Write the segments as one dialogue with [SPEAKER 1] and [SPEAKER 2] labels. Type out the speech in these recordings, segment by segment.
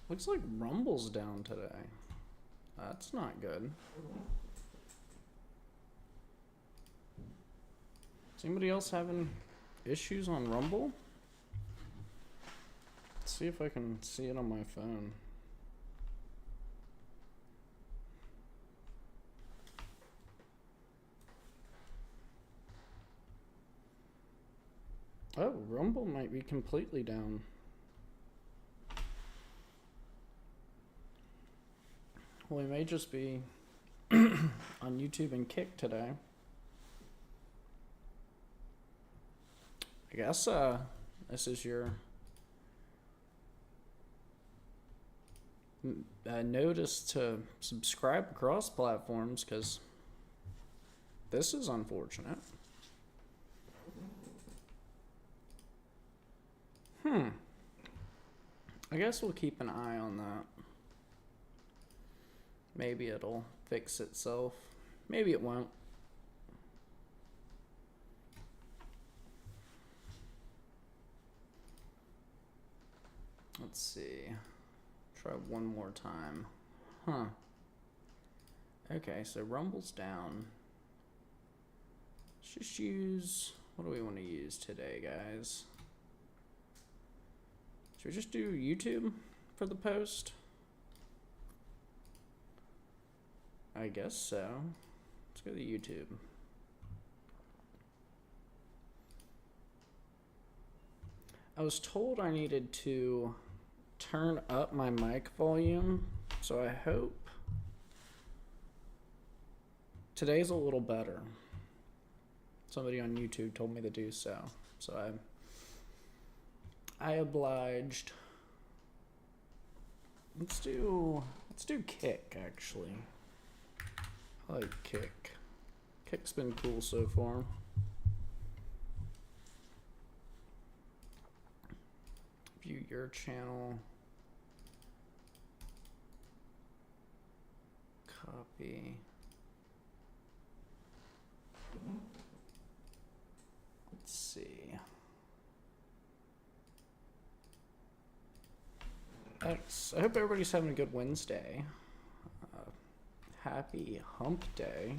[SPEAKER 1] Looks like Rumble's down today. That's not good. Is anybody else having issues on Rumble? Let's see if I can see it on my phone. Oh, Rumble might be completely down. Well, we may just be on YouTube and Kick today. I guess this is your notice to subscribe across platforms, because this is unfortunate. I guess we'll keep an eye on that. Maybe it'll fix itself. Maybe it won't. Let's see. Try one more time. Okay, so Rumble's down. Let's just use... What do we want to use today, guys? Should we just do YouTube for the post? I guess so. Let's go to YouTube. I was told I needed to turn up my mic volume, so I hope today's a little better. Somebody on YouTube told me to do so, so I obliged. Let's do Kick, actually. I like Kick. Kick's been cool so far. View your channel. Copy. Let's see. Thanks. I hope everybody's having a good Wednesday. Happy Hump Day.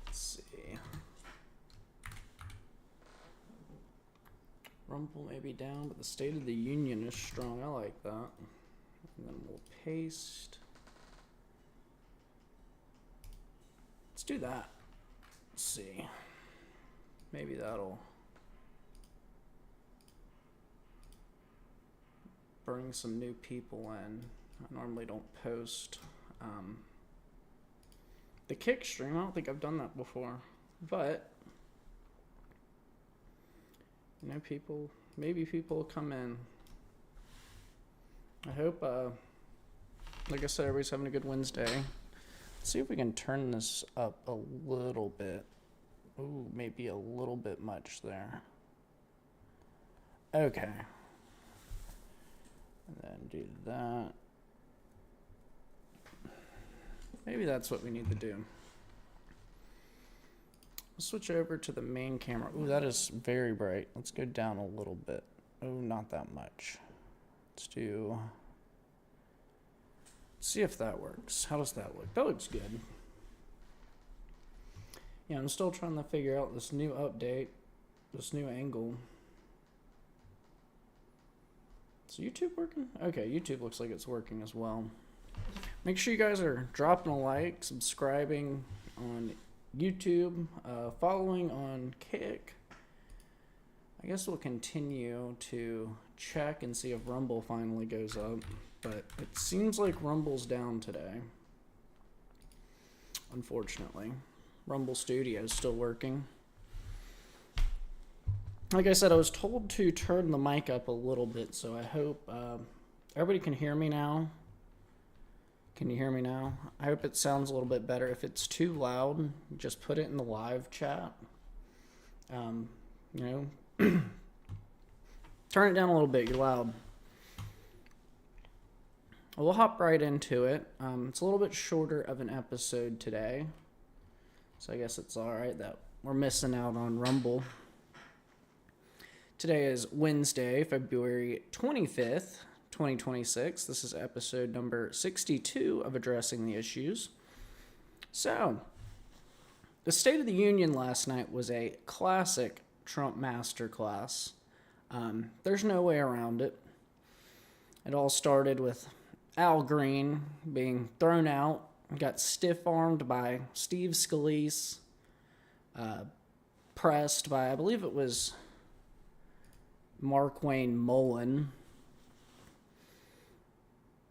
[SPEAKER 1] Let's see. Rumble may be down, but the State of the Union is strong. I like that. And then we'll paste. Let's do that. Let's see. Maybe that'll bring some new people in. I normally don't post the Kick stream. I don't think I've done that before, but you know, maybe people will come in. I hope, like I said, everybody's having a good Wednesday. Let's see if we can turn this up a little bit. Ooh, maybe a little bit much there. Okay. And then do that. Maybe that's what we need to do. Let's switch over to the main camera. Ooh, that is very bright. Let's go down a little bit. Oh, not that much. Let's see if that works. How does that look? That looks good. Yeah, I'm still trying to figure out this new update, this new angle. Is YouTube working? Okay, YouTube looks like it's working as well. Make sure you guys are dropping a like, subscribing on YouTube, following on Kick. I guess we'll continue to check and see if Rumble finally goes up, but it seems like Rumble's down today. Unfortunately, Rumble Studio is still working. Like I said, I was told to turn the mic up a little bit, so I hope everybody can hear me now. Can you hear me now? I hope it sounds a little bit better. If it's too loud, just put it in the live chat. You know, Turn it down a little bit. You're loud. We'll hop right into it. It's a little bit shorter of an episode today, so I guess it's all right that we're missing out on Rumble. Today is Wednesday, February 25th, 2026. This is episode number 62 of Addressing the Issues. So, the State of the Union last night was a classic Trump masterclass. There's no way around it. It all started with Al Green being thrown out, got stiff-armed by Steve Scalise, pressed by, I believe it was Mark Wayne Mullen,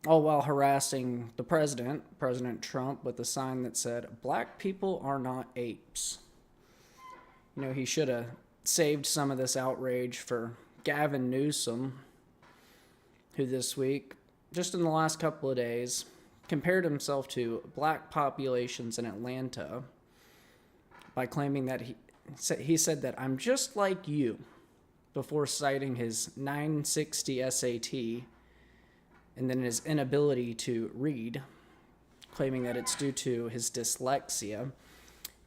[SPEAKER 1] all while harassing the president, President Trump, with a sign that said, "Black people are not apes." You know, he should have saved some of this outrage for Gavin Newsom, who this week, just in the last couple of days, compared himself to black populations in Atlanta by claiming that he said that "I'm just like you," before citing his 960 SAT and then his inability to read, claiming that it's due to his dyslexia.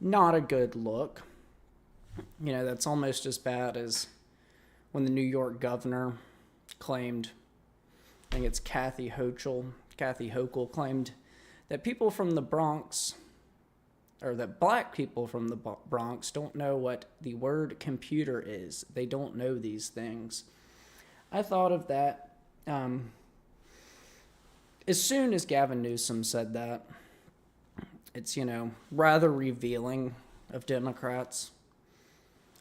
[SPEAKER 1] Not a good look. You know, that's almost as bad as when the New York governor claimed, I think it's Kathy Hochul claimed that people from the Bronx, or that black people from the Bronx don't know what the word computer is. They don't know these things. I thought of that as soon as Gavin Newsom said that. It's, you know, rather revealing of Democrats,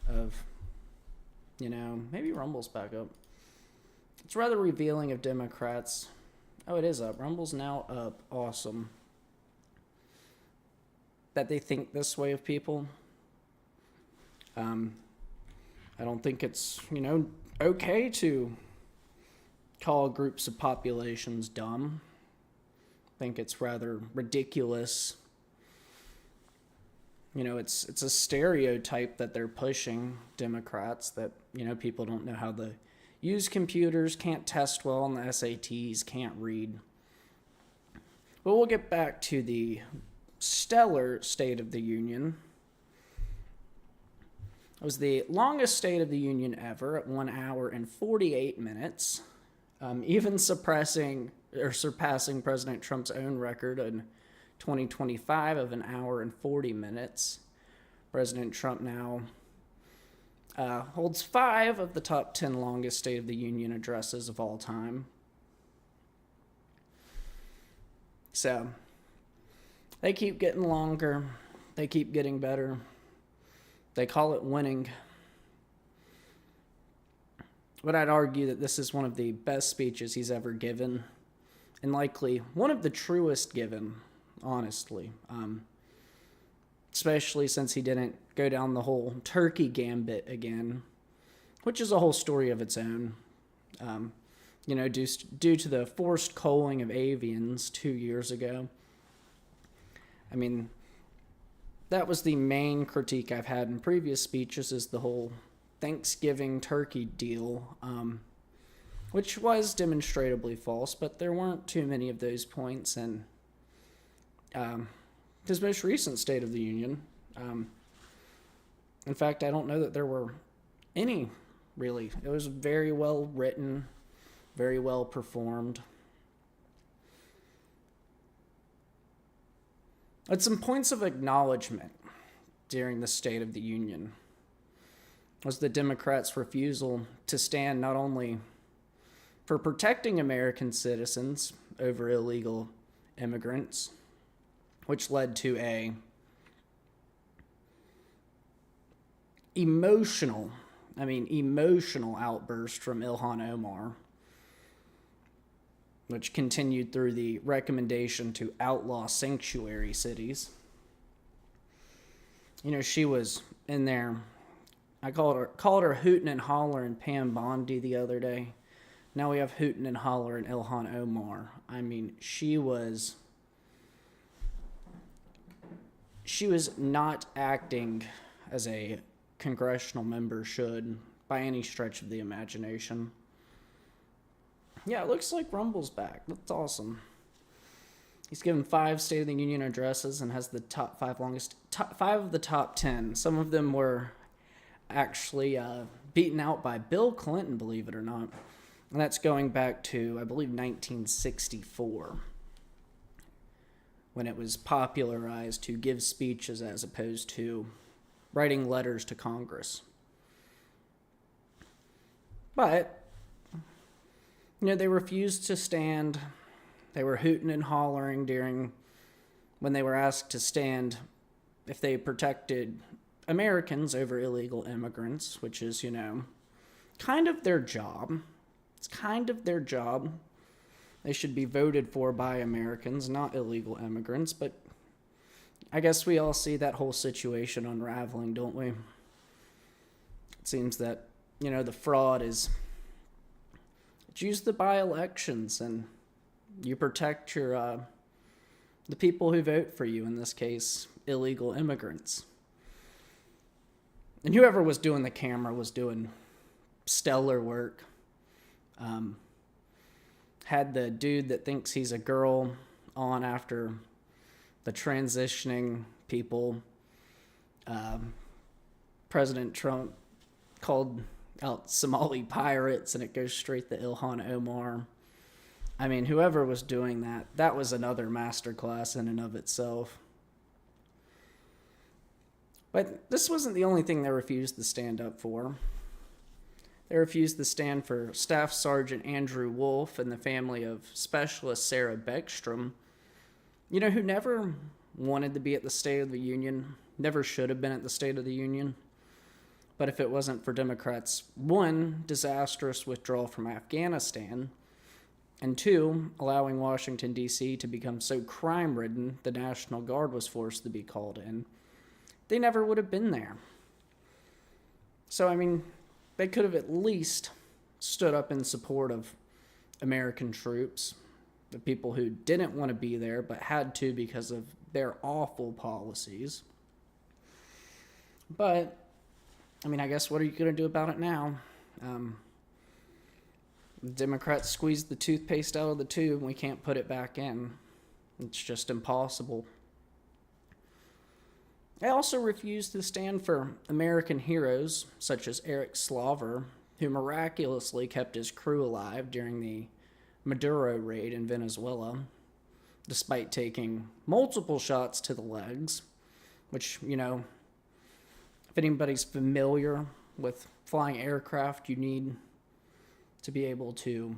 [SPEAKER 1] of, you know, maybe Rumble's back up. It's rather revealing of Democrats. Oh, it is up. Rumble's now up. Awesome. That they think this way of people. I don't think it's, you know, okay to call groups of populations dumb. I think it's rather ridiculous. You know, it's a stereotype that they're pushing, Democrats, that, you know, people don't know how to use computers, can't test well on the SATs, can't read. But we'll get back to the stellar State of the Union. It was the longest State of the Union ever at 1 hour and 48 minutes, even surpassing President Trump's own record in 2025 of 1 hour and 40 minutes. President Trump now holds 5 of the top 10 longest State of the Union addresses of all time. So, they keep getting longer. They keep getting better. They call it winning. But I'd argue that this is one of the best speeches he's ever given, and likely one of the truest given, honestly. Especially since he didn't go down the whole turkey gambit again, which is a whole story of its own. You know, due to the forced culling of avians 2 years ago. I mean, that was the main critique I've had in previous speeches, is the whole Thanksgiving turkey deal, which was demonstrably false, but there weren't too many of those points in his most recent State of the Union. In fact, I don't know that there were any, really. It was very well written, very well performed. But some points of acknowledgement during the State of the Union was the Democrats' refusal to stand not only for protecting American citizens over illegal immigrants, which led to a emotional outburst from Ilhan Omar, which continued through the recommendation to outlaw sanctuary cities. You know, she was in there. I called her hootin' and hollerin' Pam Bondi the other day. Now we have hootin' and hollerin' Ilhan Omar. I mean, she was not acting as a congressional member should by any stretch of the imagination. Yeah, it looks like Rumble's back. That's awesome. He's given 5 State of the Union addresses and has the top 5 5 of the top 10. Some of them were actually beaten out by Bill Clinton, believe it or not. And that's going back to, I believe, 1964, when it was popularized to give speeches as opposed to writing letters to Congress. But, they refused to stand. They were hooting and hollering when they were asked to stand if they protected Americans over illegal immigrants, which is, kind of their job. It's kind of their job. They should be voted for by Americans, not illegal immigrants, but I guess we all see that whole situation unraveling, don't we? It seems that, the fraud is, it's used to buy elections, and you protect the people who vote for you, in this case, illegal immigrants. And whoever was doing the camera was doing stellar work. Had the dude that thinks he's a girl on after the transitioning people. President Trump called out Somali pirates, and it goes straight to Ilhan Omar. I mean, whoever was doing that was another masterclass in and of itself. But this wasn't the only thing they refused to stand up for. They refused to stand for Staff Sergeant Andrew Wolf and the family of Specialist Sarah Beckstrom, who never wanted to be at the State of the Union, never should have been at the State of the Union. But if it wasn't for Democrats' 1, disastrous withdrawal from Afghanistan, and 2, allowing Washington, D.C. to become so crime-ridden the National Guard was forced to be called in, they never would have been there. So, they could have at least stood up in support of American troops, the people who didn't want to be there but had to because of their awful policies. But, I guess what are you going to do about it now? The Democrats squeezed the toothpaste out of the tube and we can't put it back in. It's just impossible. I also refuse to stand for American heroes, such as Eric Slover, who miraculously kept his crew alive during the Maduro raid in Venezuela, despite taking multiple shots to the legs, which, if anybody's familiar with flying aircraft, you need to be able to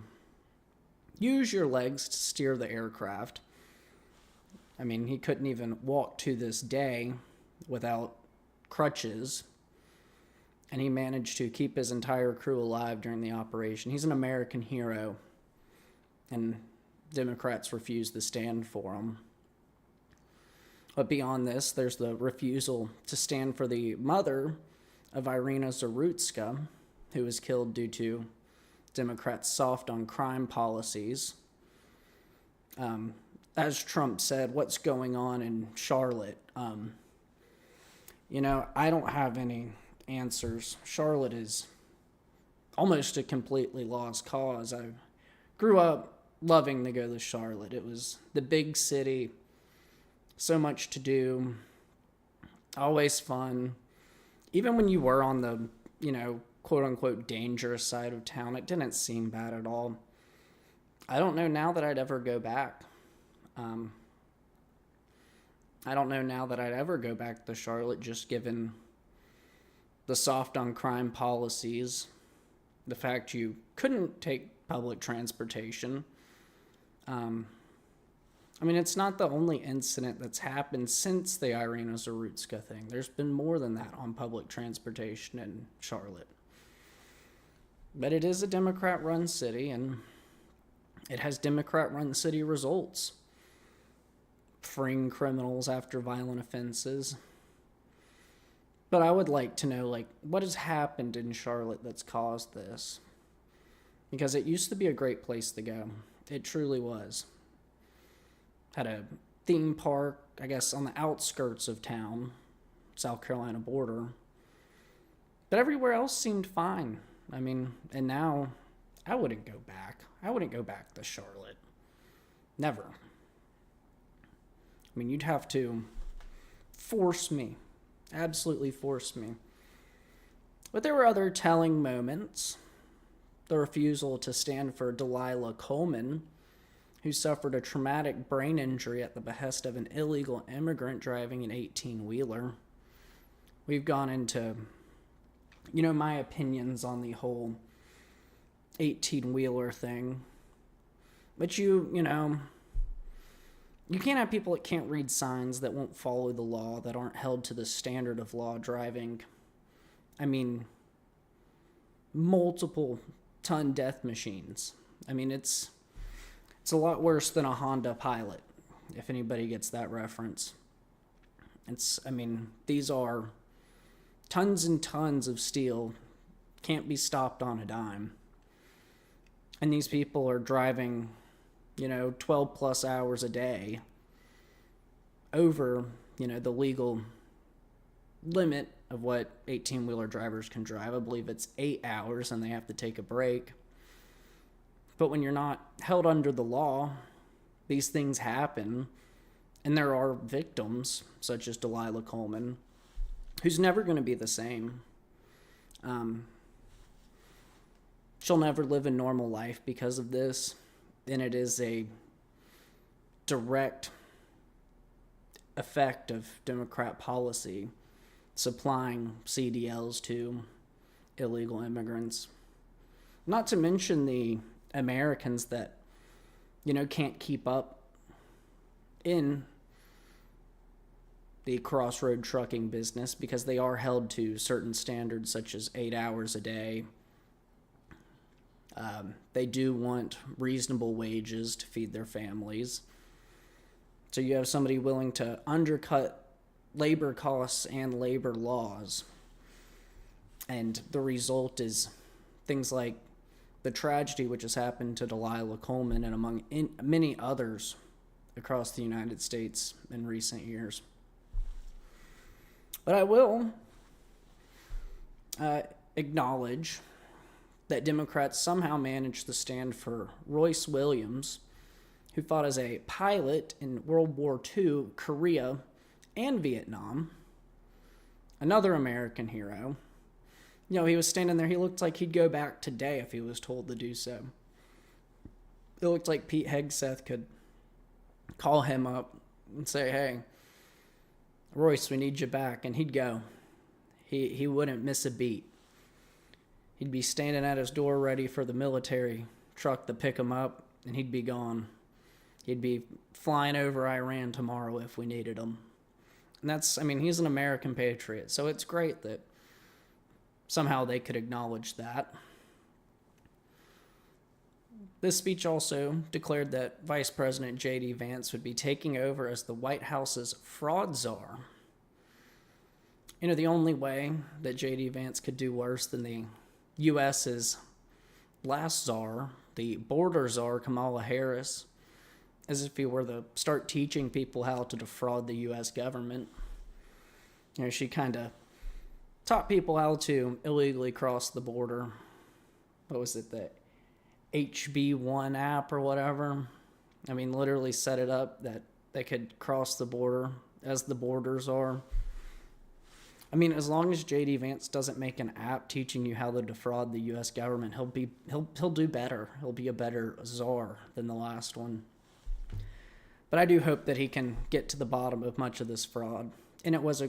[SPEAKER 1] use your legs to steer the aircraft. He couldn't even walk to this day without crutches, and he managed to keep his entire crew alive during the operation. He's an American hero, and Democrats refuse to stand for him. But beyond this, there's the refusal to stand for the mother of Irina Zarutska, who was killed due to Democrats' soft on crime policies. As Trump said, what's going on in Charlotte? I don't have any answers. Charlotte is almost a completely lost cause. I grew up loving to go to Charlotte. It was the big city, so much to do, always fun. Even when you were on the, quote-unquote dangerous side of town, it didn't seem bad at all. I don't know now that I'd ever go back. I don't know now that I'd ever go back to Charlotte, just given the soft on crime policies, the fact you couldn't take public transportation. It's not the only incident that's happened since the Irina Zarutska thing. There's been more than that on public transportation in Charlotte. But it is a Democrat-run city, and it has Democrat-run city results. Freeing criminals after violent offenses. But I would like to know, what has happened in Charlotte that's caused this? Because it used to be a great place to go. It truly was. Had a theme park, I guess, on the outskirts of town, South Carolina border. But everywhere else seemed fine. And now, I wouldn't go back. I wouldn't go back to Charlotte. Never. I mean, you'd have to force me. Absolutely force me. But there were other telling moments. The refusal to stand for Delilah Coleman, who suffered a traumatic brain injury at the behest of an illegal immigrant driving an 18-wheeler. We've gone into, my opinions on the whole 18-wheeler thing. But you can't have people that can't read signs, that won't follow the law, that aren't held to the standard of law driving. I mean, multiple ton death machines. I mean, it's a lot worse than a Honda Pilot, if anybody gets that reference. These are tons and tons of steel, can't be stopped on a dime. And these people are driving, 12 plus hours a day over, the legal limit of what 18-wheeler drivers can drive. I believe it's 8 hours and they have to take a break. But when you're not held under the law, these things happen. And there are victims, such as Delilah Coleman, who's never going to be the same. She'll never live a normal life because of this. And it is a direct effect of Democrat policy supplying CDLs to illegal immigrants. Not to mention the Americans that, can't keep up in the crossroad trucking business because they are held to certain standards such as 8 hours a day. They do want reasonable wages to feed their families. So you have somebody willing to undercut labor costs and labor laws. And the result is things like the tragedy which has happened to Delilah Coleman and among many others across the United States in recent years. But I will acknowledge that Democrats somehow managed to stand for Royce Williams, who fought as a pilot in World War II, Korea, and Vietnam. Another American hero. He was standing there. He looked like he'd go back today if he was told to do so. It looked like Pete Hegseth could call him up and say, hey, Royce, we need you back. And he'd go. He wouldn't miss a beat. He'd be standing at his door ready for the military truck to pick him up, and he'd be gone. He'd be flying over Iran tomorrow if we needed him. And he's an American patriot, so it's great that somehow they could acknowledge that. This speech also declared that Vice President J.D. Vance would be taking over as the White House's fraud czar. The only way that J.D. Vance could do worse than the U.S.'s last czar, the border czar Kamala Harris, is if he were to start teaching people how to defraud the U.S. government. She kind of taught people how to illegally cross the border. What was it, the HB1 app or whatever? Literally set it up that they could cross the border as the borders are. As long as J.D. Vance doesn't make an app teaching you how to defraud the U.S. government, he'll do better. He'll be a better czar than the last one. But I do hope that he can get to the bottom of much of this fraud. And it was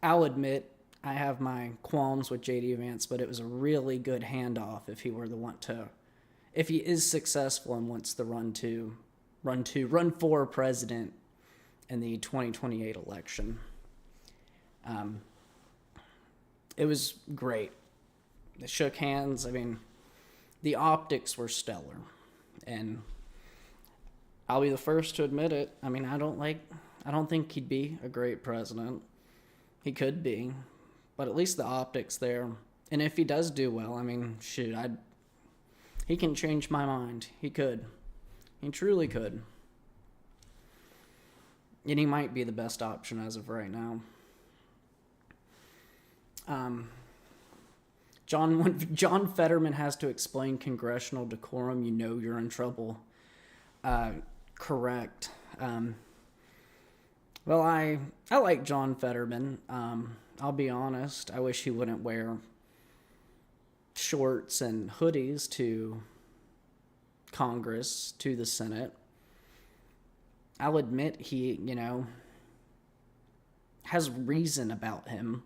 [SPEAKER 1] I'll admit I have my qualms with J.D. Vance, but it was a really good handoff if he is successful and wants to run for president in the 2028 election. It was great. They shook hands. The optics were stellar. And I'll be the first to admit it. I don't think he'd be a great president. He could be, but at least the optics there. And if he does do well, he can change my mind. He could. He truly could. And he might be the best option as of right now. When John Fetterman has to explain congressional decorum, you know you're in trouble. Correct. Well, I like John Fetterman. I'll be honest. I wish he wouldn't wear shorts and hoodies to Congress, to the Senate. I'll admit he, has reason about him.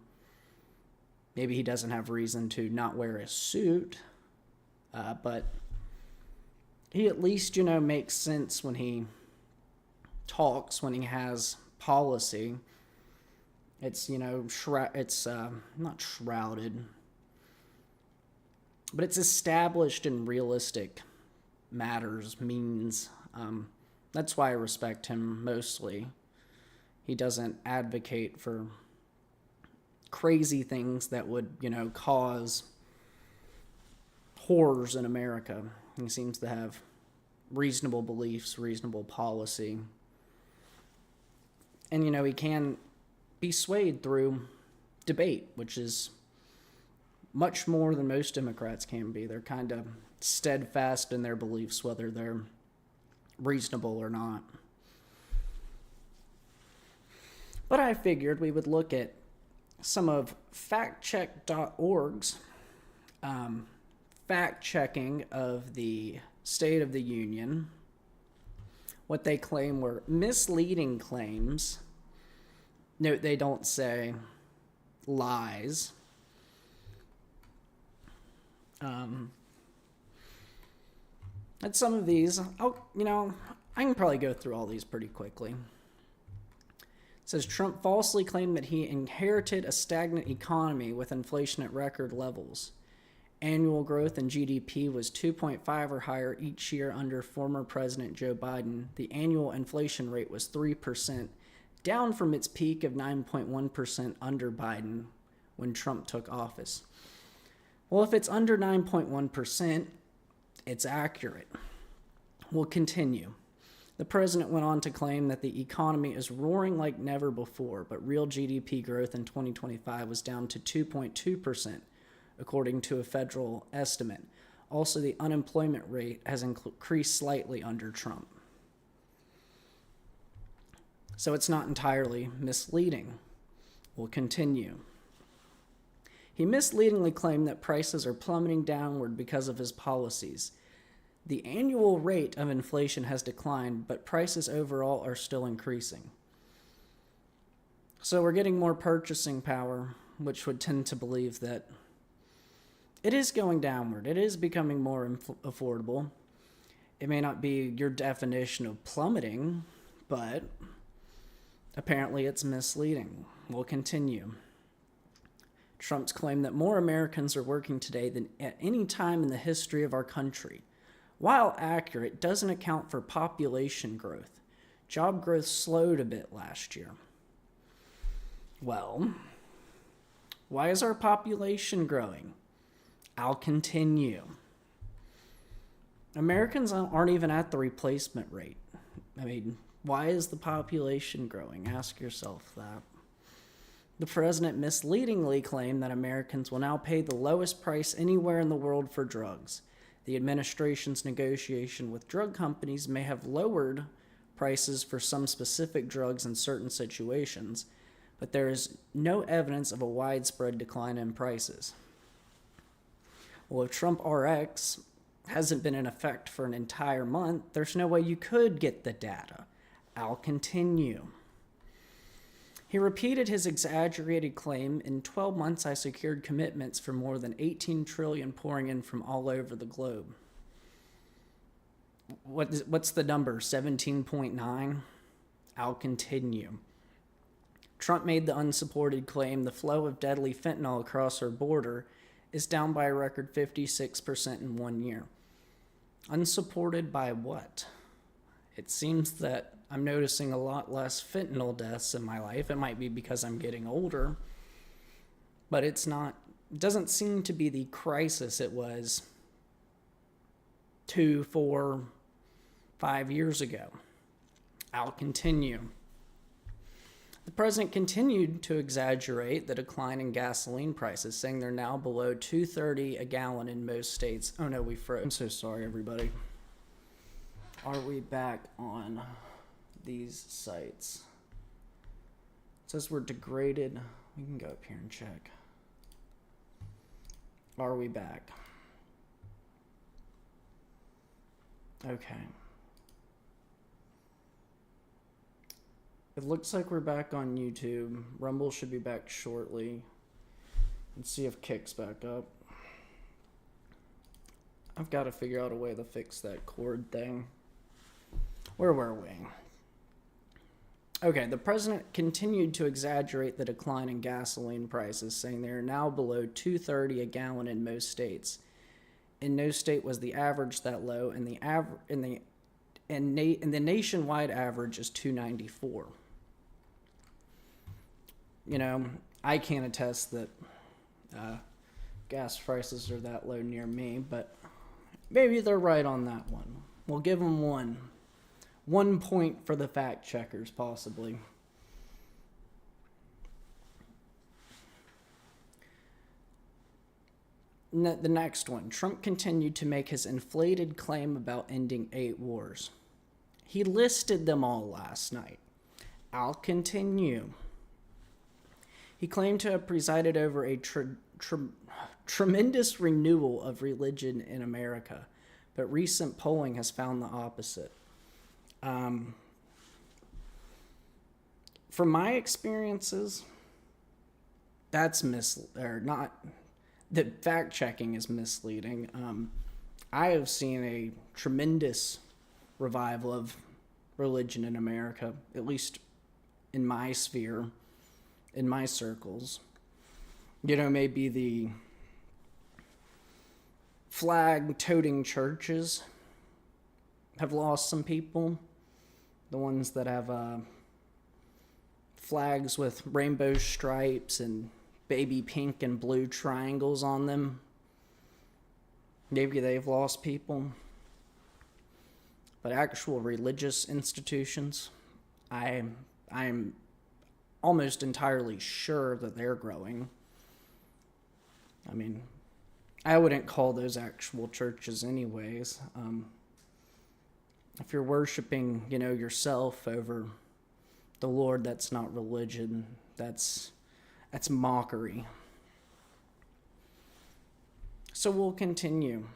[SPEAKER 1] Maybe he doesn't have reason to not wear a suit, but he at least, makes sense when he talks, when he has policy. It's, it's not shrouded, but it's established in realistic matters, means. That's why I respect him mostly. He doesn't advocate for crazy things that would, cause horrors in America. He seems to have reasonable beliefs, reasonable policy. And, he can be swayed through debate, which is much more than most Democrats can be. They're kind of steadfast in their beliefs, whether they're reasonable or not. But I figured we would look at some of factcheck.org's fact-checking of the State of the Union. What they claim were misleading claims. Note they don't say lies. And some of these, I can probably go through all these pretty quickly. It says Trump falsely claimed that he inherited a stagnant economy with inflation at record levels. Annual growth in GDP was 2.5 or higher each year under former President Joe Biden. The annual inflation rate was 3%, down from its peak of 9.1% under Biden when Trump took office. Well, if it's under 9.1%, it's accurate. We'll continue. The president went on to claim that the economy is roaring like never before, but real GDP growth in 2025 was down to 2.2%, according to a federal estimate. Also, the unemployment rate has increased slightly under Trump. So it's not entirely misleading. We'll continue. He misleadingly claimed that prices are plummeting downward because of his policies. The annual rate of inflation has declined, but prices overall are still increasing. So we're getting more purchasing power, which would tend to believe that it is going downward. It is becoming more affordable. It may not be your definition of plummeting, but apparently it's misleading. We'll continue. Trump's claim that more Americans are working today than at any time in the history of our country. While accurate, doesn't account for population growth. Job growth slowed a bit last year. Well, why is our population growing? I'll continue. Americans aren't even at the replacement rate. Why is the population growing? Ask yourself that. The president misleadingly claimed that Americans will now pay the lowest price anywhere in the world for drugs. The administration's negotiation with drug companies may have lowered prices for some specific drugs in certain situations, but there is no evidence of a widespread decline in prices. Well, if Trump RX hasn't been in effect for an entire month, there's no way you could get the data. I'll continue. He repeated his exaggerated claim, in 12 months I secured commitments for more than 18 trillion pouring in from all over the globe. What's the number, 17.9? I'll continue. Trump made the unsupported claim the flow of deadly fentanyl across our border is down by a record 56% in 1 year. Unsupported by what? It seems that I'm noticing a lot less fentanyl deaths in my life. It might be because I'm getting older, but it doesn't seem to be the crisis it was 2, 4, 5 years ago. I'll continue. The president continued to exaggerate the decline in gasoline prices, saying they're now below $2.30 a gallon in most states. Oh no, we froze. I'm so sorry, everybody. Are we back on these sites? It says we're degraded. We can go up here and check. Are we back? Okay. It looks like we're back on YouTube. Rumble should be back shortly. Let's see if Kick's back up. I've got to figure out a way to fix that cord thing. Where were we? Okay, the president continued to exaggerate the decline in gasoline prices, saying they are now below $2.30 a gallon in most states. In no state was the average that low, and the nationwide average is $2.94. You know, I can't attest that gas prices are that low near me, but maybe they're right on that one. We'll give them one. 1 point for the fact checkers, possibly. The next one. Trump continued to make his inflated claim about ending 8 wars. He listed them all last night. I'll continue. He claimed to have presided over a tremendous renewal of religion in America, but recent polling has found the opposite. From my experiences, that's the fact checking is misleading. I have seen a tremendous revival of religion in America, at least in my sphere, in my circles. You know, maybe the flag-toting churches have lost some people. The ones that have flags with rainbow stripes and baby pink and blue triangles on them. Maybe they've lost people. But actual religious institutions, I'm almost entirely sure that they're growing. I mean, I wouldn't call those actual churches anyways. If you're worshiping, yourself over the Lord, that's not religion. That's mockery. So we'll continue.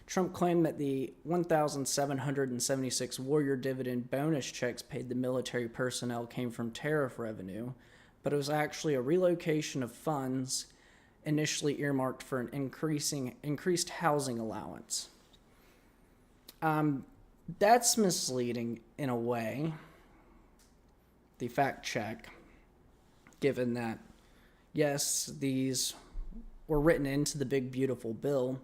[SPEAKER 1] Trump claimed that the 1,776 warrior dividend bonus checks paid to military personnel came from tariff revenue, but it was actually a relocation of funds initially earmarked for an increased housing allowance. That's misleading in a way, the fact check, given that, yes, these were written into the big, beautiful bill.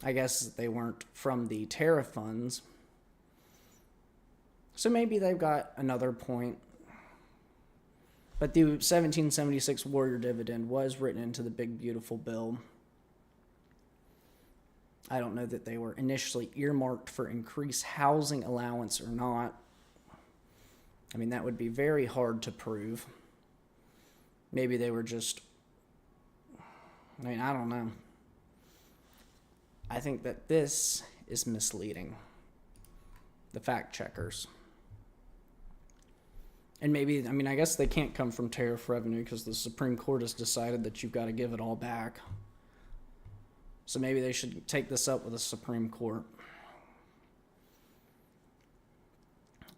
[SPEAKER 1] I guess they weren't from the tariff funds. So maybe they've got another point. But the 1776 warrior dividend was written into the big, beautiful bill. I don't know that they were initially earmarked for increased housing allowance or not. I mean, that would be very hard to prove. Maybe they were just, I don't know. I think that this is misleading. The fact checkers. And maybe, I guess they can't come from tariff revenue because the Supreme Court has decided that you've got to give it all back. So maybe they should take this up with the Supreme Court.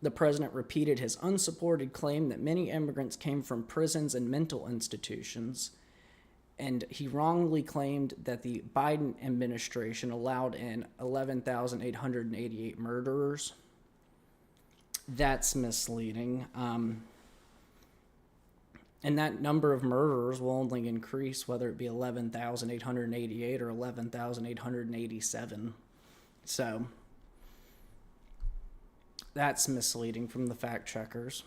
[SPEAKER 1] The president repeated his unsupported claim that many immigrants came from prisons and mental institutions, and he wrongly claimed that the Biden administration allowed in 11,888 murderers. That's misleading. And that number of murderers will only increase, whether it be 11,888 or 11,887. So that's misleading from the fact checkers.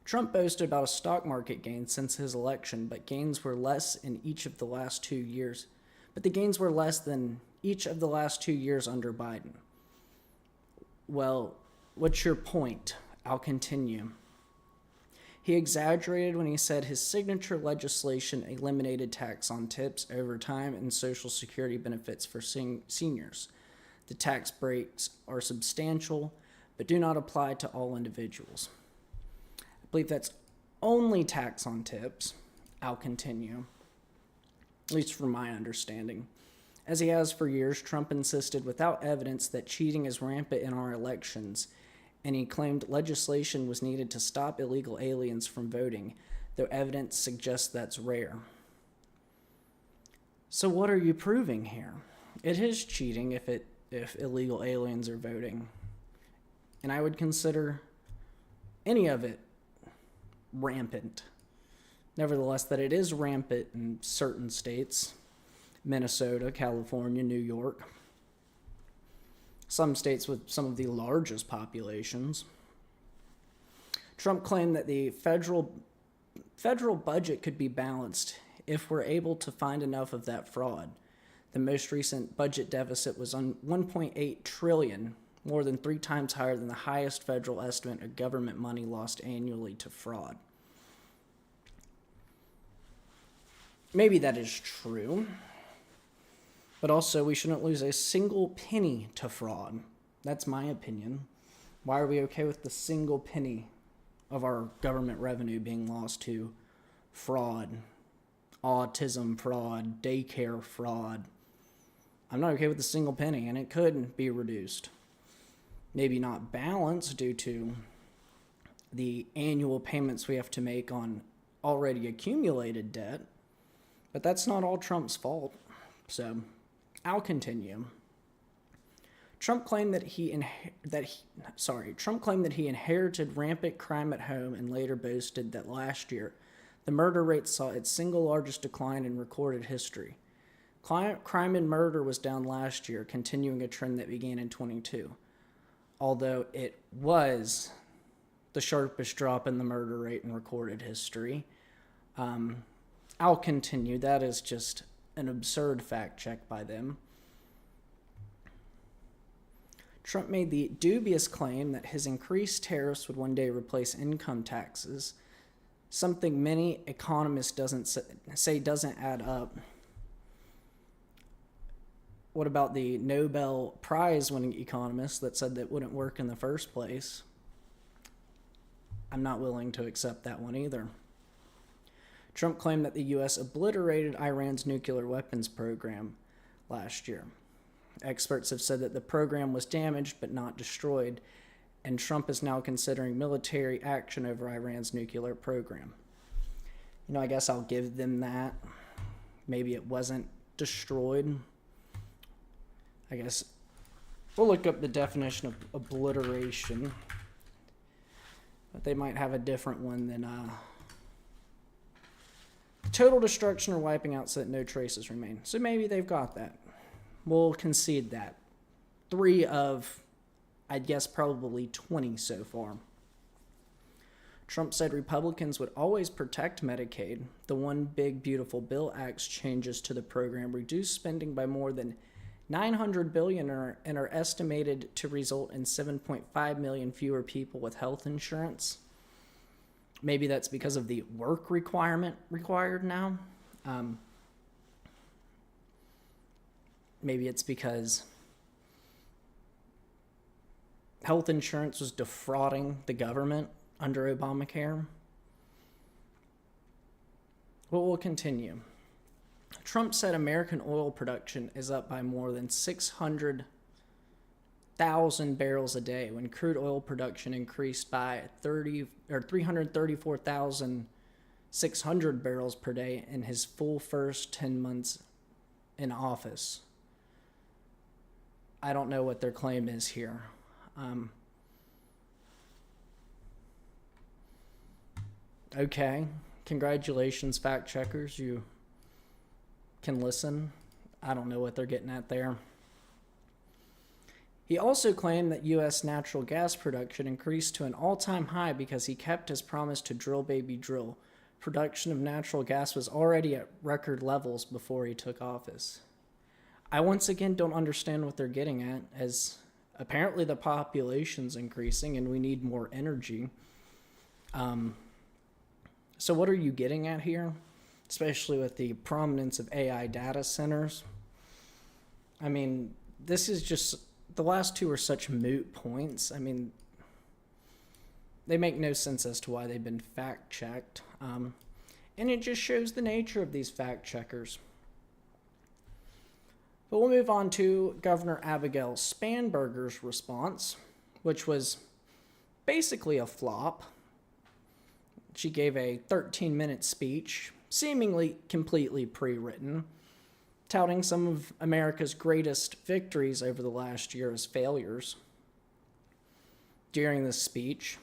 [SPEAKER 1] Trump boasted about a stock market gain since his election, but gains were less in each of the last 2 years. But the gains were less than each of the last 2 years under Biden. Well, what's your point? I'll continue. He exaggerated when he said his signature legislation eliminated tax on tips, overtime, and Social Security benefits for seniors. The tax breaks are substantial, but do not apply to all individuals. I believe that's only tax on tips. I'll continue, at least from my understanding. As he has for years, Trump insisted without evidence that cheating is rampant in our elections, and he claimed legislation was needed to stop illegal aliens from voting, though evidence suggests that's rare. So what are you proving here? It is cheating if illegal aliens are voting, and I would consider any of it rampant. Nevertheless, that it is rampant in certain states, Minnesota, California, New York, some states with some of the largest populations. Trump claimed that the federal budget could be balanced if we're able to find enough of that fraud. The most recent budget deficit was on $1.8 trillion, more than 3 times higher than the highest federal estimate of government money lost annually to fraud. Maybe that is true. But also, we shouldn't lose a single penny to fraud. That's my opinion. Why are we okay with the single penny of our government revenue being lost to fraud, autism fraud, daycare fraud? I'm not okay with the single penny, and it could be reduced. Maybe not balanced due to the annual payments we have to make on already accumulated debt, but that's not all Trump's fault. So I'll continue. Trump claimed that he inherited rampant crime at home and later boasted that last year the murder rate saw its single largest decline in recorded history. Crime and murder was down last year, continuing a trend that began in 22. Although it was the sharpest drop in the murder rate in recorded history. I'll continue. That is just an absurd fact check by them. Trump made the dubious claim that his increased tariffs would one day replace income taxes, something many economists doesn't add up. What about the Nobel Prize winning economist that said that wouldn't work in the first place? I'm not willing to accept that one either. Trump claimed that the U.S. obliterated Iran's nuclear weapons program last year. Experts have said that the program was damaged but not destroyed, and Trump is now considering military action over Iran's nuclear program. I guess I'll give them that. Maybe it wasn't destroyed. I guess we'll look up the definition of obliteration, but they might have a different one than total destruction or wiping out so that no traces remain. So maybe they've got that. We'll concede that. 3 of, I'd guess, probably 20 so far. Trump said Republicans would always protect Medicaid. The One Big Beautiful Bill Act's changes to the program reduce spending by more than $900 billion and are estimated to result in 7.5 million fewer people with health insurance. Maybe that's because of the work requirement required now. Maybe it's because health insurance was defrauding the government under Obamacare. Well, we'll continue. Trump said American oil production is up by more than 600,000 barrels a day when crude oil production increased by 334,600 barrels per day in his full first 10 months in office. I don't know what their claim is here. Okay, congratulations, fact checkers. You can listen. I don't know what they're getting at there. He also claimed that U.S. natural gas production increased to an all-time high because he kept his promise to drill, baby, drill. Production of natural gas was already at record levels before he took office. I once again don't understand what they're getting at, as apparently the population's increasing and we need more energy. So what are you getting at here? Especially with the prominence of AI data centers. I mean, this is just, the last two are such moot points. I mean, they make no sense as to why they've been fact-checked. And it just shows the nature of these fact-checkers. But we'll move on to Governor Abigail Spanberger's response, which was basically a flop. She gave a 13-minute speech, seemingly completely pre-written, touting some of America's greatest victories over the last year as failures. During this speech,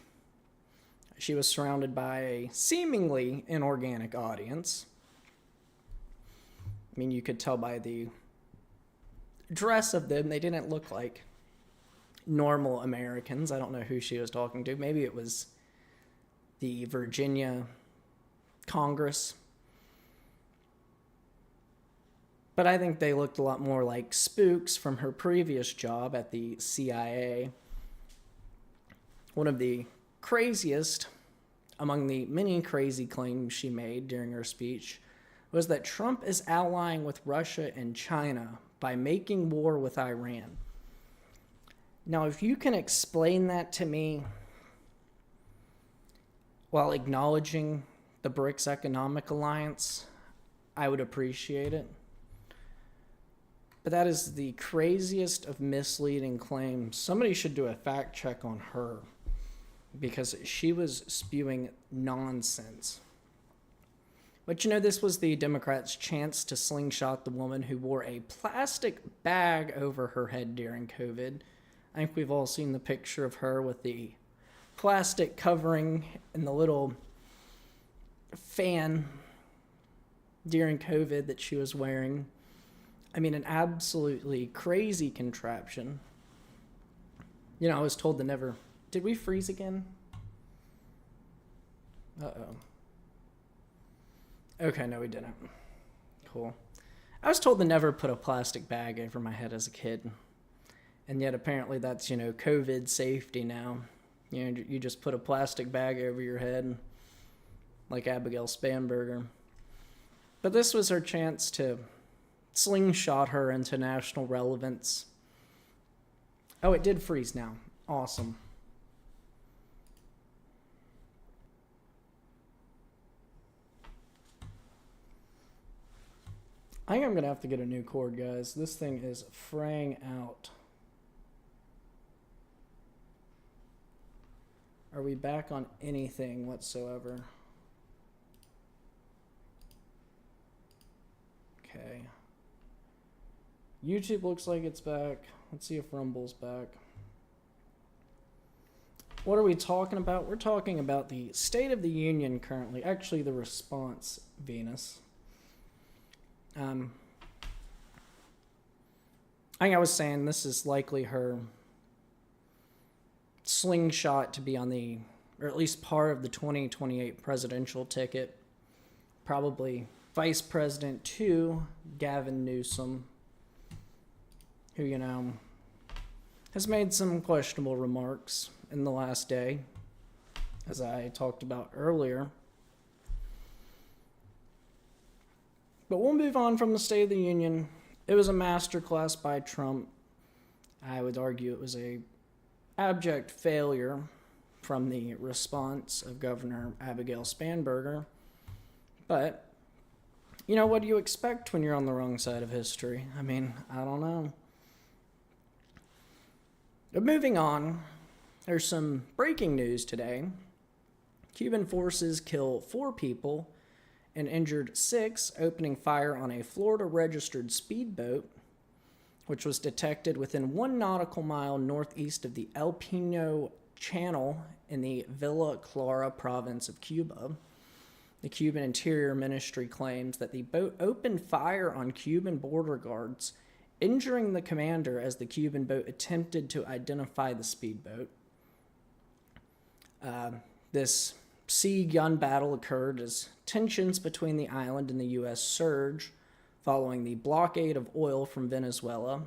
[SPEAKER 1] she was surrounded by a seemingly inorganic audience. I mean, you could tell by the dress of them, they didn't look like normal Americans. I don't know who she was talking to. Maybe it was the Virginia Congress. But I think they looked a lot more like spooks from her previous job at the CIA. One of the craziest among the many crazy claims she made during her speech was that Trump is allying with Russia and China by making war with Iran. Now, if you can explain that to me while acknowledging the BRICS Economic Alliance, I would appreciate it. But that is the craziest of misleading claims. Somebody should do a fact check on her because she was spewing nonsense. But you know, this was the Democrats' chance to slingshot the woman who wore a plastic bag over her head during COVID. I think we've all seen the picture of her with the plastic covering and the little fan during COVID that she was wearing. I mean, an absolutely crazy contraption. You know, I was told to never... Did we freeze again? Uh-oh. Okay, no, we didn't. Cool. I was told to never put a plastic bag over my head as a kid. And yet apparently that's, you know, COVID safety now. You know, you just put a plastic bag over your head, like Abigail Spanberger. But this was her chance to slingshot her into national relevance. Oh, it did freeze now. Awesome. I think I'm going to have to get a new cord, guys. This thing is fraying out. Are we back on anything whatsoever? Okay. YouTube looks like it's back. Let's see if Rumble's back. What are we talking about? We're talking about the State of the Union currently. Actually, the response, Venus. I think I was saying this is likely her slingshot to be on the, or at least part of the 2028 presidential ticket. Probably Vice President 2, Gavin Newsom, who, you know, has made some questionable remarks in the last day, as I talked about earlier. But we'll move on from the State of the Union. It was a masterclass by Trump. I would argue it was a abject failure from the response of Governor Abigail Spanberger. But, you know, what do you expect when you're on the wrong side of history? I mean, I don't know. But moving on, there's some breaking news today. Cuban forces kill 4 people and injured 6 opening fire on a Florida-registered speedboat, which was detected within 1 nautical mile northeast of the El Pino Channel in the Villa Clara province of Cuba. The Cuban Interior Ministry claims that the boat opened fire on Cuban border guards, injuring the commander as the Cuban boat attempted to identify the speedboat. This sea gun battle occurred as tensions between the island and the U.S. surged following the blockade of oil from Venezuela,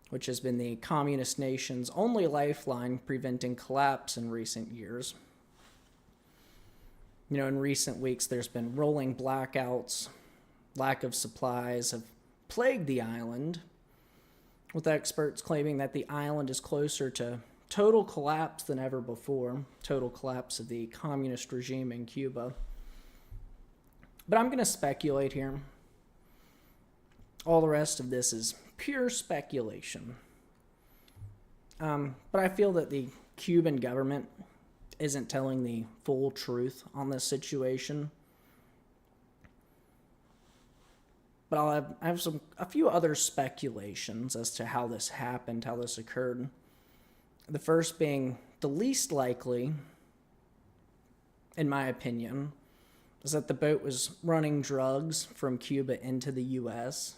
[SPEAKER 1] which has been the communist nation's only lifeline preventing collapse in recent years. In recent weeks, there's been rolling blackouts, lack of supplies have plagued the island, with experts claiming that the island is closer to total collapse than ever before, total collapse of the communist regime in Cuba. But I'm going to speculate here. All the rest of this is pure speculation. But I feel that the Cuban government isn't telling the full truth on this situation. But I have a few other speculations as to how this happened, how this occurred. The first being the least likely, in my opinion, is that the boat was running drugs from Cuba into the U.S.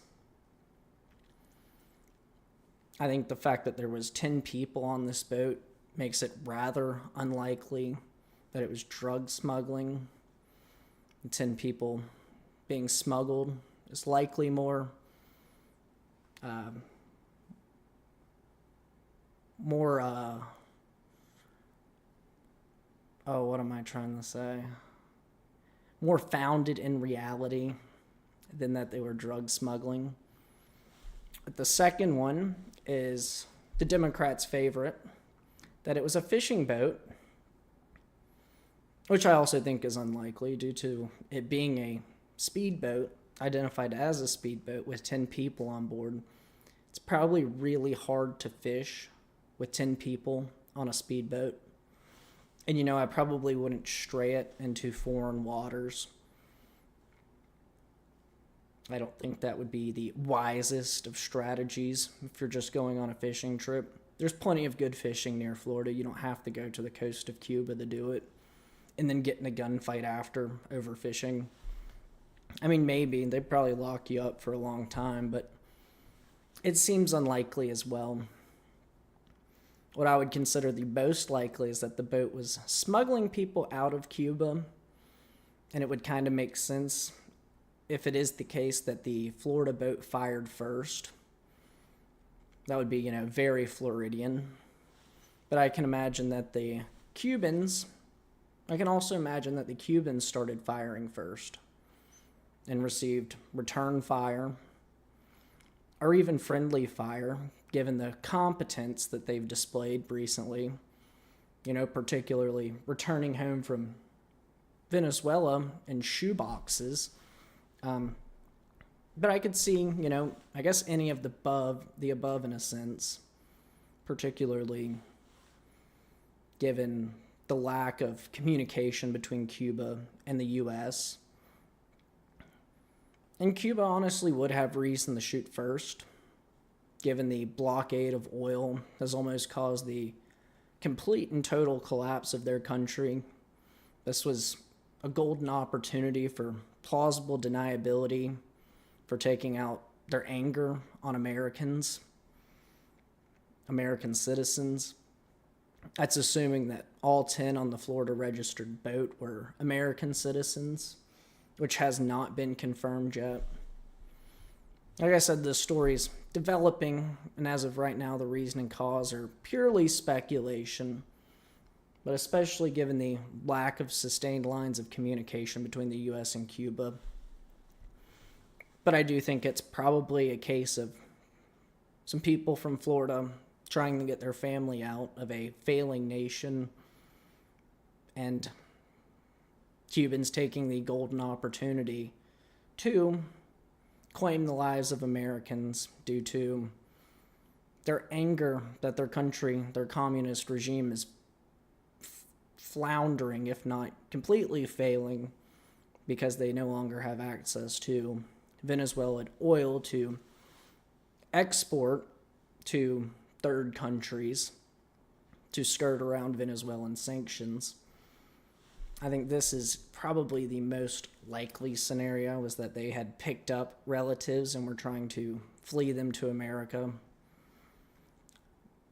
[SPEAKER 1] I think the fact that there was 10 people on this boat makes it rather unlikely that it was drug smuggling. 10 people being smuggled is likely more what am I trying to say? More founded in reality than that they were drug smuggling. But the second one is the Democrats' favorite, that it was a fishing boat, which I also think is unlikely due to it being a speedboat, identified as a speedboat with 10 people on board. It's probably really hard to fish with 10 people on a speedboat. And I probably wouldn't stray it into foreign waters. I don't think that would be the wisest of strategies if you're just going on a fishing trip. There's plenty of good fishing near Florida. You don't have to go to the coast of Cuba to do it and then get in a gunfight after over fishing. I mean, maybe. They'd probably lock you up for a long time, but it seems unlikely as well. What I would consider the most likely is that the boat was smuggling people out of Cuba, and it would kind of make sense if it is the case that the Florida boat fired first. That would be, very Floridian. But I can imagine that the Cubans started firing first and received return fire or even friendly fire, given the competence that they've displayed recently, particularly returning home from Venezuela in shoeboxes. But I could see, I guess any of the above in a sense, particularly given the lack of communication between Cuba and the U.S. And Cuba honestly would have reason to shoot first, given the blockade of oil has almost caused the complete and total collapse of their country. This was a golden opportunity for plausible deniability, for taking out their anger on American citizens. That's assuming that all 10 on the Florida registered boat were American citizens, which has not been confirmed yet. Like I said, the story's developing, and as of right now, the reason and cause are purely speculation, but especially given the lack of sustained lines of communication between the U.S. and Cuba. But I do think it's probably a case of some people from Florida trying to get their family out of a failing nation, and Cubans taking the golden opportunity to claim the lives of Americans due to their anger that their country, their communist regime is floundering, if not completely failing, because they no longer have access to Venezuelan oil to export to third countries to skirt around Venezuelan sanctions. I think this is probably the most likely scenario, is that they had picked up relatives and were trying to flee them to America.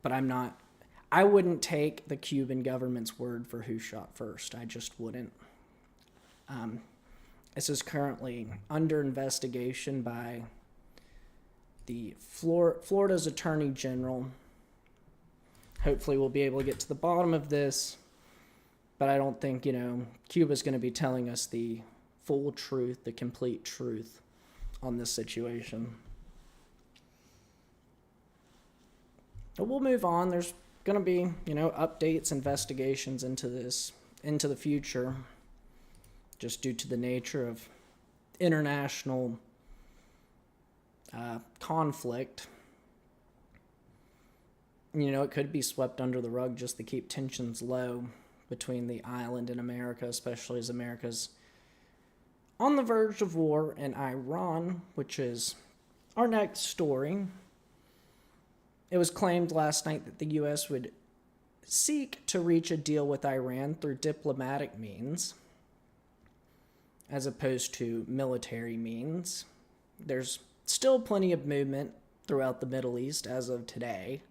[SPEAKER 1] But I wouldn't take the Cuban government's word for who shot first. I just wouldn't. This is currently under investigation by the Florida's Attorney General. Hopefully we'll be able to get to the bottom of this But I don't think, Cuba's going to be telling us the full truth, the complete truth on this situation. But we'll move on. There's going to be, updates, investigations into the future, just due to the nature of international conflict. It could be swept under the rug just to keep tensions low between the island and America, especially as America's on the verge of war in Iran, which is our next story. It was claimed last night that the U.S. would seek to reach a deal with Iran through diplomatic means, as opposed to military means. There's still plenty of movement throughout the Middle East as of today.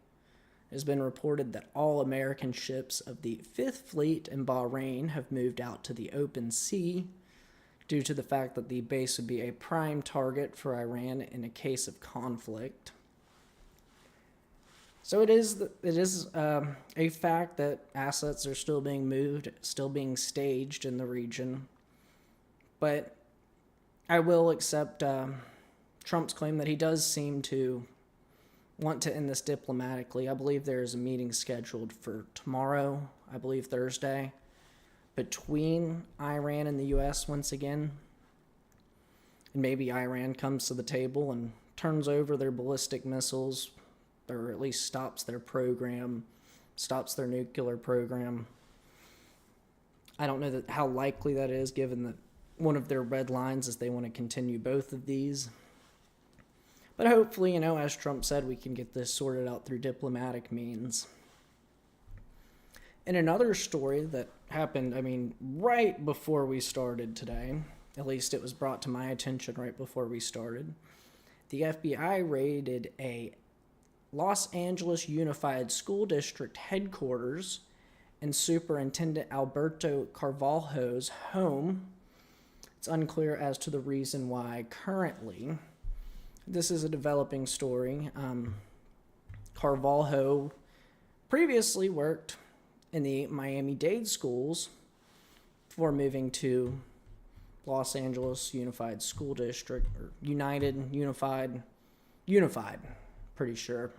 [SPEAKER 1] It has been reported that all American ships of the Fifth Fleet in Bahrain have moved out to the open sea due to the fact that the base would be a prime target for Iran in a case of conflict. So it is a fact that assets are still being moved, still being staged in the region. But I will accept Trump's claim that he does seem to want to end this diplomatically. I believe there is a meeting scheduled for tomorrow, I believe Thursday, between Iran and the U.S. once again. And maybe Iran comes to the table and turns over their ballistic missiles, or at least stops their program, stops their nuclear program. I don't know how likely that is, given that one of their red lines is they want to continue both of these. But hopefully, as Trump said, we can get this sorted out through diplomatic means. In another story that happened, right before we started today, at least it was brought to my attention right before we started, the FBI raided a Los Angeles Unified School District headquarters and Superintendent Alberto Carvalho's home. It's unclear as to the reason why currently. This is a developing story. Carvalho previously worked in the Miami-Dade schools before moving to Los Angeles Unified School District, or Unified, pretty sure.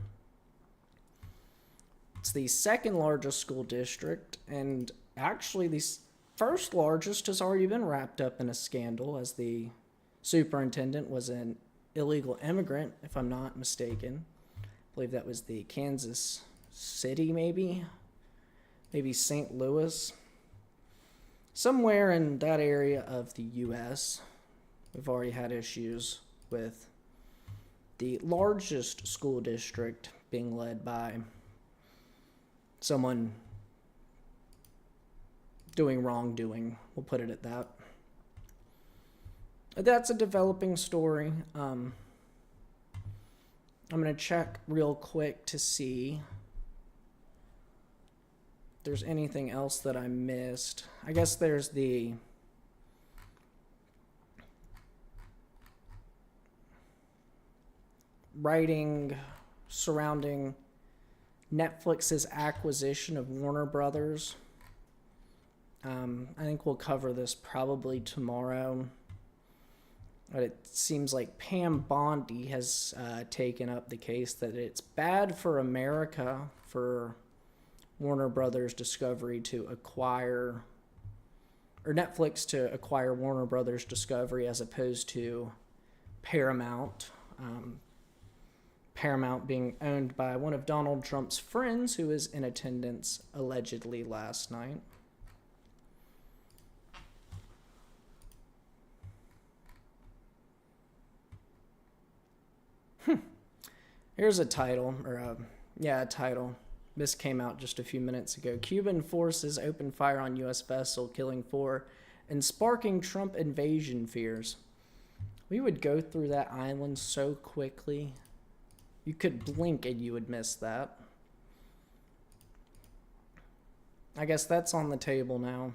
[SPEAKER 1] It's the second largest school district, and actually the first largest has already been wrapped up in a scandal, as the superintendent was an illegal immigrant, if I'm not mistaken. I believe that was the Kansas City, maybe St. Louis. Somewhere in that area of the U.S., we've already had issues with the largest school district being led by someone doing wrongdoing. We'll put it at that. That's a developing story. I'm going to check real quick to see if there's anything else that I missed. I guess there's the writing surrounding Netflix's acquisition of Warner Brothers. I think we'll cover this probably tomorrow. But it seems like Pam Bondi has taken up the case that it's bad for America for Warner Brothers Discovery to acquire, or Netflix to acquire Warner Brothers Discovery as opposed to Paramount. Paramount being owned by one of Donald Trump's friends who was in attendance allegedly last night. Here's a title, a title. This came out just a few minutes ago. Cuban forces open fire on U.S. vessel, killing 4 and sparking Trump invasion fears. We would go through that island so quickly. You could blink and you would miss that. I guess that's on the table now.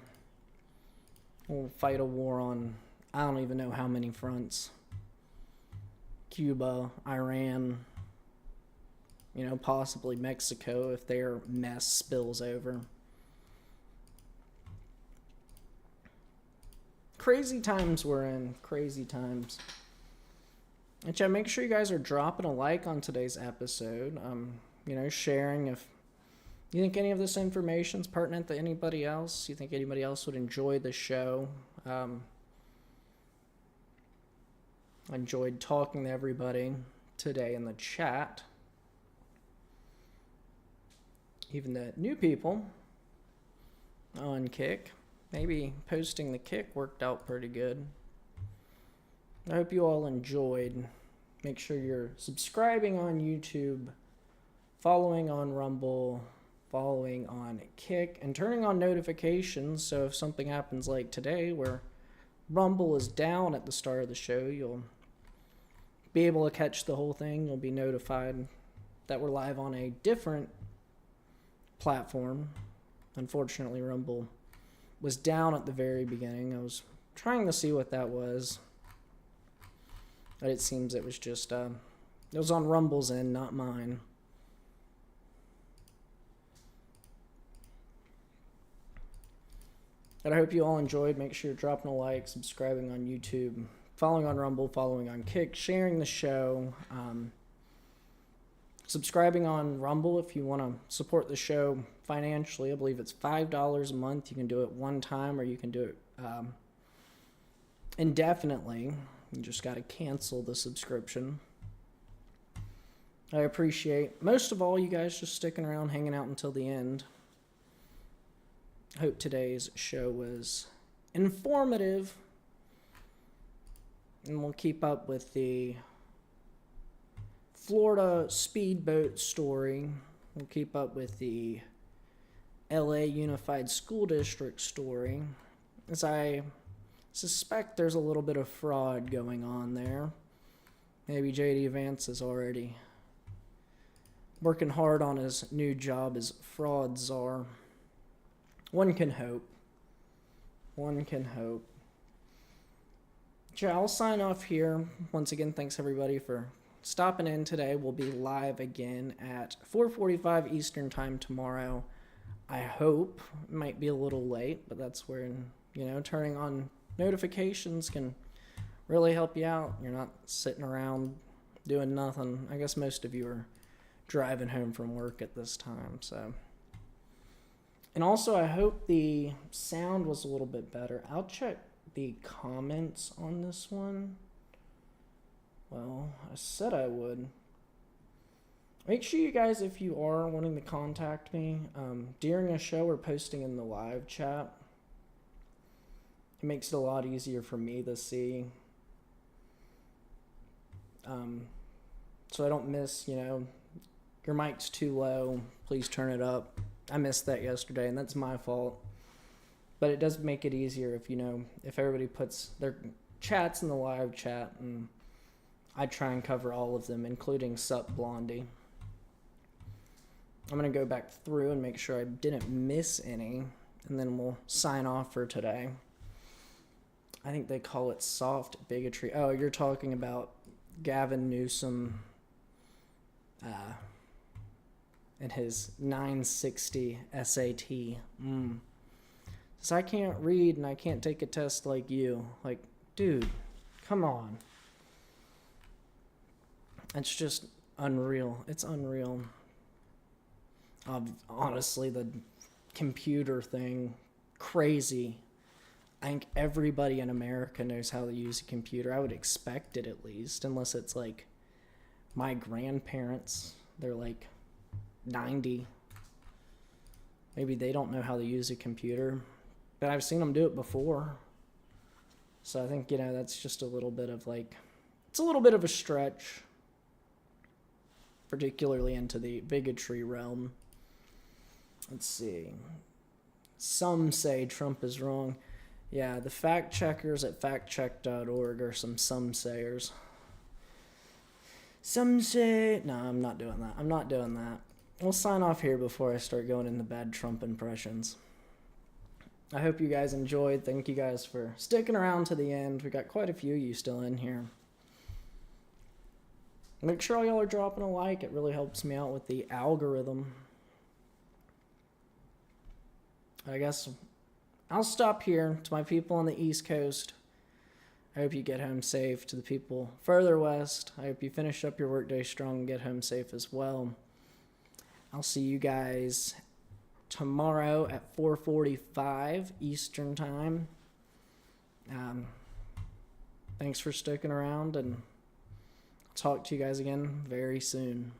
[SPEAKER 1] We'll fight a war on, I don't even know how many fronts. Cuba, Iran, possibly Mexico if their mess spills over. crazy times we're in. Crazy times. And yeah, make sure you guys are dropping a like on today's episode. Sharing if you think any of this information is pertinent to anybody else. You think anybody else would enjoy the show. I enjoyed talking to everybody today in the chat. Even the new people on Kick. Maybe posting the Kick worked out pretty good. I hope you all enjoyed. Make sure you're subscribing on YouTube, following on Rumble, following on Kick, and turning on notifications so if something happens like today where Rumble is down at the start of the show, you'll be able to catch the whole thing. You'll be notified that we're live on a different platform. Unfortunately, Rumble was down at the very beginning. I was trying to see what that was, but it seems it was just it was on Rumble's end, not mine. But I hope you all enjoyed. Make sure you're dropping a like, subscribing on YouTube, following on Rumble, following on Kick, sharing the show, subscribing on Rumble if you want to support the show financially. I believe it's $5 a month. You can do it one time or you can do it indefinitely. You just got to cancel the subscription. I appreciate, most of all, you guys just sticking around, hanging out until the end. I hope today's show was informative. And we'll keep up with the Florida speedboat story. We'll keep up with the LA Unified School District story, as I suspect there's a little bit of fraud going on there. Maybe J.D. Vance is already working hard on his new job as fraud czar. One can hope. One can hope. Yeah, I'll sign off here. Once again, thanks everybody for stopping in today. We'll be live again at 4:45 Eastern Time tomorrow. I hope. It might be a little late, but that's where, turning on notifications can really help you out. You're not sitting around doing nothing. I guess most of you are driving home from work at this time, so. And also, I hope the sound was a little bit better. I'll check the comments on this one. Well, I said I would. Make sure you guys, if you are wanting to contact me during a show or posting in the live chat, it makes it a lot easier for me to see. So I don't miss, your mic's too low, please turn it up. I missed that yesterday, and that's my fault. But it does make it easier if everybody puts their chats in the live chat, and I try and cover all of them, including Sup Blondie. I'm going to go back through and make sure I didn't miss any, and then we'll sign off for today. I think they call it soft bigotry. Oh, you're talking about Gavin Newsom and his 960 SAT. So I can't read and I can't take a test like you. Like, dude, come on. It's just unreal. It's unreal. Honestly, the computer thing, crazy. I think everybody in America knows how to use a computer. I would expect it at least, unless it's like my grandparents. They're like 90. Maybe they don't know how to use a computer, but I've seen them do it before. So I think, that's just a little bit of it's a little bit of a stretch, particularly into the bigotry realm. Let's see. Some say Trump is wrong. Yeah, the fact checkers at factcheck.org are some sayers. Some say... No, I'm not doing that. We'll sign off here before I start going into bad Trump impressions. I hope you guys enjoyed. Thank you guys for sticking around to the end. We got quite a few of you still in here. Make sure all y'all are dropping a like. It really helps me out with the algorithm. I guess I'll stop here. To my people on the East Coast, I hope you get home safe. To the people further west, I hope you finish up your workday strong and get home safe as well. I'll see you guys tomorrow at 4:45 Eastern Time. Thanks for sticking around, and I'll talk to you guys again very soon.